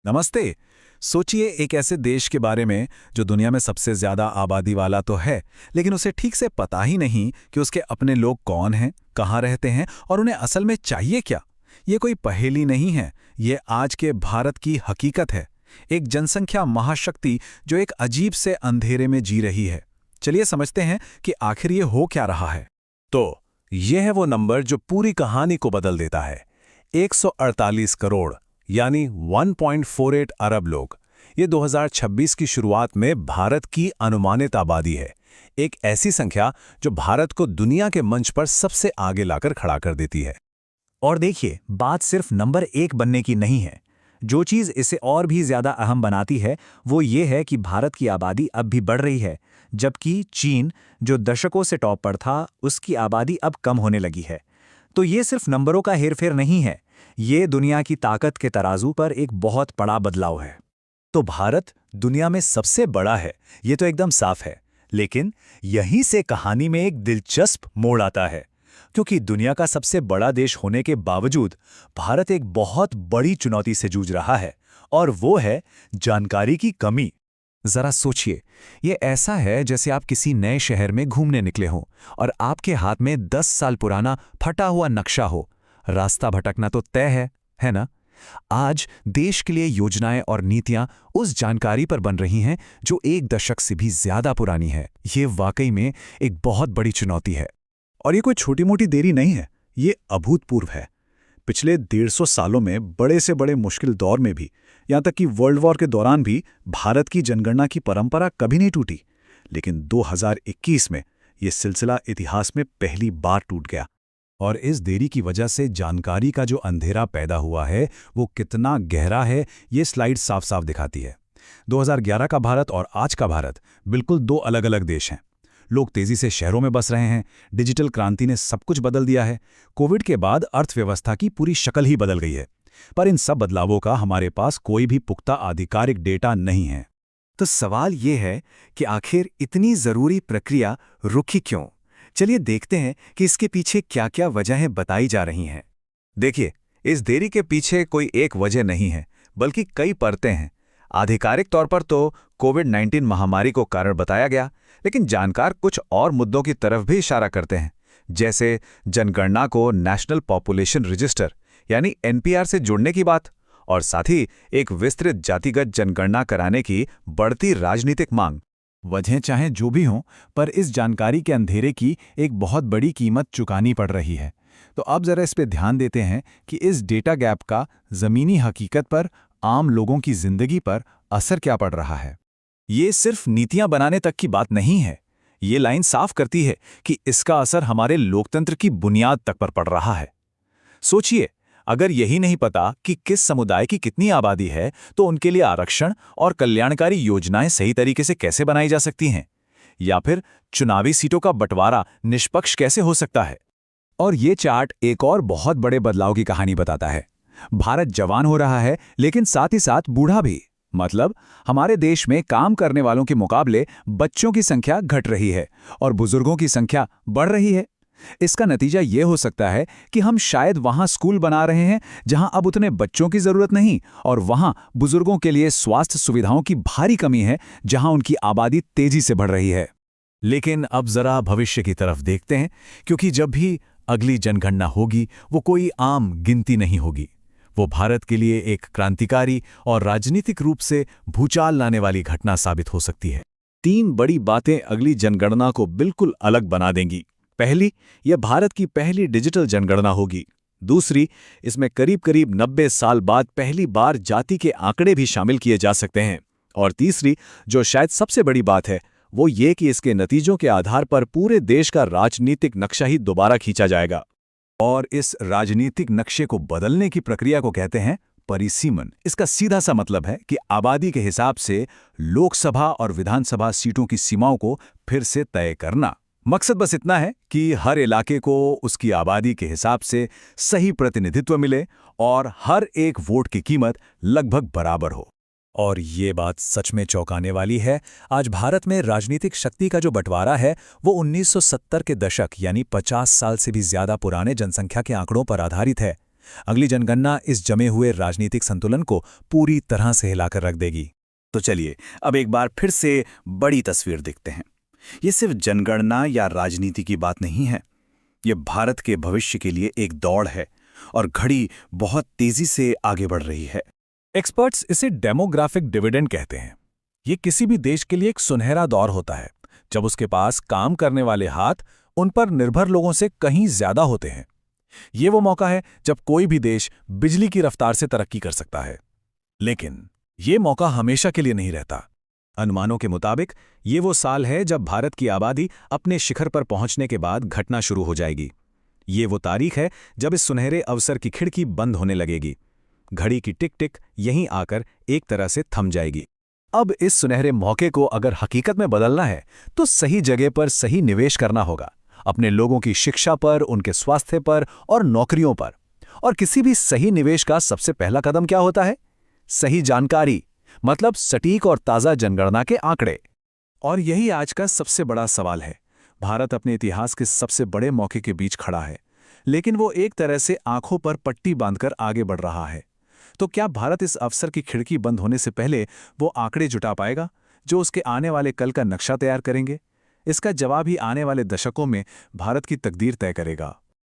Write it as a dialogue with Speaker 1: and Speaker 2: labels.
Speaker 1: नमस्ते। सोचिए एक ऐसे देश के बारे में जो दुनिया में सबसे ज्यादा आबादी वाला तो है, लेकिन उसे ठीक से पता ही नहीं कि उसके अपने लोग कौन हैं, कहाँ रहते हैं और उन्हें असल में चाहिए क्या। ये कोई पहेली नहीं है, ये आज के भारत की हकीकत है। एक जनसंख्या महाशक्ति जो एक अजीब से अंधेरे में जी रही है। चलिए समझते हैं कि आखिर ये हो क्या रहा है।
Speaker 2: तो यह है वो नंबर जो पूरी कहानी को बदल देता है। 148 करोड़ यानी 1.48 अरब लोग। ये 2026 की शुरुआत में भारत की अनुमानित आबादी है। एक ऐसी संख्या जो भारत को दुनिया के मंच पर सबसे आगे लाकर खड़ा कर देती है।
Speaker 3: और देखिए, बात सिर्फ नंबर एक बनने की नहीं है। जो चीज़ इसे और भी ज़्यादा अहम बनाती है वो ये है कि भारत की आबादी अब भी बढ़ रही है, जबकि चीन, जो दशकों से टॉप पर था, उसकी आबादी अब कम होने लगी है। तो ये सिर्फ नंबरों का हेरफेर नहीं है, ये दुनिया की ताकत के तराजू पर एक बहुत बड़ा बदलाव है।
Speaker 2: तो भारत दुनिया में सबसे बड़ा है, ये तो एकदम साफ है। लेकिन यहीं से कहानी में एक दिलचस्प मोड़ आता है, क्योंकि दुनिया का सबसे बड़ा देश होने के बावजूद भारत एक बहुत बड़ी चुनौती से जूझ रहा है, और वो है जानकारी की कमी।
Speaker 1: जरा सोचिए, ये ऐसा है जैसे आप किसी नए शहर में घूमने निकले हों और आपके हाथ में 10 साल पुराना फटा हुआ नक्शा हो। रास्ता भटकना तो तय है ना? आज देश के लिए योजनाएं और नीतियां उस जानकारी पर बन रही हैं जो एक दशक से भी ज्यादा पुरानी है। ये वाकई में एक बहुत बड़ी चुनौती है।
Speaker 4: और ये कोई छोटी मोटी देरी नहीं है, ये अभूतपूर्व है। पिछले 150 सालों में बड़े से बड़े मुश्किल दौर में भी, यहाँ तक कि वर्ल्ड वॉर के दौरान भी, भारत की जनगणना की परंपरा कभी नहीं टूटी। लेकिन 2021 में ये सिलसिला इतिहास में पहली बार टूट गया।
Speaker 1: और इस देरी की वजह से जानकारी का जो अंधेरा पैदा हुआ है वो कितना गहरा है, ये स्लाइड साफ साफ दिखाती है। 2011 का भारत और आज का भारत बिल्कुल दो अलग अलग देश हैं। लोग तेजी से शहरों में बस रहे हैं, डिजिटल क्रांति ने सब कुछ बदल दिया है, कोविड के बाद अर्थव्यवस्था की पूरी शक्ल ही बदल गई है। पर इन सब बदलावों का हमारे पास कोई भी पुख्ता आधिकारिक डेटा नहीं है।
Speaker 3: तो सवाल ये है कि आखिर इतनी ज़रूरी प्रक्रिया रुकी क्यों? चलिए देखते हैं कि इसके पीछे क्या-क्या वजहें बताई जा रही हैं।
Speaker 1: देखिए, इस देरी के पीछे कोई एक वजह नहीं है, बल्कि कई परतें हैं। आधिकारिक तौर पर तो कोविड-19 महामारी को कारण बताया गया, लेकिन जानकार कुछ और मुद्दों की तरफ भी इशारा करते हैं, जैसे जनगणना को नेशनल पॉपुलेशन रजिस्टर यानी एनपीआर से जुड़ने की बात, और साथ ही एक विस्तृत जातिगत जनगणना कराने की बढ़ती राजनीतिक मांग। वजहें चाहे जो भी हों, पर इस जानकारी के अंधेरे की एक बहुत बड़ी कीमत चुकानी पड़ रही है। तो अब जरा इस पे ध्यान देते हैं कि इस डेटा गैप का ज़मीनी हकीकत पर, आम लोगों की जिंदगी पर असर क्या पड़ रहा है। ये सिर्फ नीतियां बनाने तक की बात नहीं है, ये लाइन साफ करती है कि इसका असर हमारे लोकतंत्र की बुनियाद तक पर पड़ रहा है। सोचिए, अगर यही नहीं पता कि किस समुदाय की कितनी आबादी है, तो उनके लिए आरक्षण और कल्याणकारी योजनाएं सही तरीके से कैसे बनाई जा सकती हैं, या फिर चुनावी सीटों का बंटवारा निष्पक्ष कैसे हो सकता है। और ये चार्ट एक और बहुत बड़े बदलाव की कहानी बताता है। भारत जवान हो रहा है, लेकिन साथ ही साथ बूढ़ा भी। मतलब हमारे देश में काम करने वालों के मुकाबले बच्चों की संख्या घट रही है और बुजुर्गों की संख्या बढ़ रही है। इसका नतीजा ये हो सकता है कि हम शायद वहां स्कूल बना रहे हैं जहां अब उतने बच्चों की जरूरत नहीं, और वहां बुजुर्गों के लिए स्वास्थ्य सुविधाओं की भारी कमी है जहां उनकी आबादी तेजी से बढ़ रही है। लेकिन अब जरा भविष्य की तरफ देखते हैं, क्योंकि जब भी अगली जनगणना होगी वो कोई आम गिनती नहीं होगी। वो भारत के लिए एक क्रांतिकारी और राजनीतिक रूप से भूचाल लाने वाली घटना साबित हो सकती है।
Speaker 4: 3 बड़ी बातें अगली जनगणना को बिल्कुल अलग बना देंगी। पहली, यह भारत की पहली डिजिटल जनगणना होगी। दूसरी, इसमें करीब 90 साल बाद पहली बार जाति के आंकड़े भी शामिल किए जा सकते हैं। और तीसरी, जो शायद सबसे बड़ी बात है, वो ये कि इसके नतीजों के आधार पर पूरे देश का राजनीतिक नक्शा ही दोबारा खींचा जाएगा।
Speaker 1: और इस राजनीतिक नक्शे को बदलने की प्रक्रिया को कहते हैं परिसीमन। इसका सीधा सा मतलब है कि आबादी के हिसाब से लोकसभा और विधानसभा सीटों की सीमाओं को फिर से तय करना। मकसद बस इतना है कि हर इलाके को उसकी आबादी के हिसाब से सही प्रतिनिधित्व मिले और हर एक वोट की कीमत लगभग बराबर हो।
Speaker 2: और ये बात सच में चौंकाने वाली है। आज भारत में राजनीतिक शक्ति का जो बंटवारा है वो 1970 के दशक यानी 50 साल से भी ज्यादा पुराने जनसंख्या के आंकड़ों पर आधारित है। अगली जनगणना इस जमे हुए राजनीतिक संतुलन को पूरी तरह से हिलाकर रख देगी।
Speaker 4: तो चलिए अब एक बार फिर से बड़ी तस्वीर देखते हैं। ये सिर्फ जनगणना या राजनीति की बात नहीं है, ये भारत के भविष्य के लिए एक दौड़ है और घड़ी बहुत तेजी से आगे बढ़ रही है।
Speaker 2: एक्सपर्ट्स इसे डेमोग्राफिक डिविडेंड कहते हैं। ये किसी भी देश के लिए एक सुनहरा दौर होता है जब उसके पास काम करने वाले हाथ उन पर निर्भर लोगों से कहीं ज्यादा होते हैं। ये वो मौका है जब कोई भी देश बिजली की रफ्तार से तरक्की कर सकता है। लेकिन ये मौका हमेशा के लिए नहीं रहता।
Speaker 3: अनुमानों के मुताबिक ये वो साल है जब भारत की आबादी अपने शिखर पर पहुंचने के बाद घटना शुरू हो जाएगी। ये वो तारीख है जब इस सुनहरे अवसर की खिड़की बंद होने लगेगी। घड़ी की टिक टिक यहीं आकर एक तरह से थम जाएगी। अब इस सुनहरे मौके को अगर हकीकत में बदलना है तो सही जगह पर सही निवेश करना होगा, अपने लोगों की शिक्षा पर, उनके स्वास्थ्य पर और नौकरियों पर। और किसी भी सही निवेश का सबसे पहला कदम क्या होता है? सही जानकारी, मतलब सटीक और ताज़ा जनगणना के आंकड़े।
Speaker 2: और यही आज का सबसे बड़ा सवाल है। भारत अपने इतिहास के सबसे बड़े मौके के बीच खड़ा है, लेकिन वो एक तरह से आंखों पर पट्टी बांधकर आगे बढ़ रहा है। तो क्या भारत इस अवसर की खिड़की बंद होने से पहले वो आंकड़े जुटा पाएगा जो उसके आने वाले कल का नक्शा तैयार करेंगे? इसका जवाब ही आने वाले दशकों में भारत की तकदीर तय करेगा।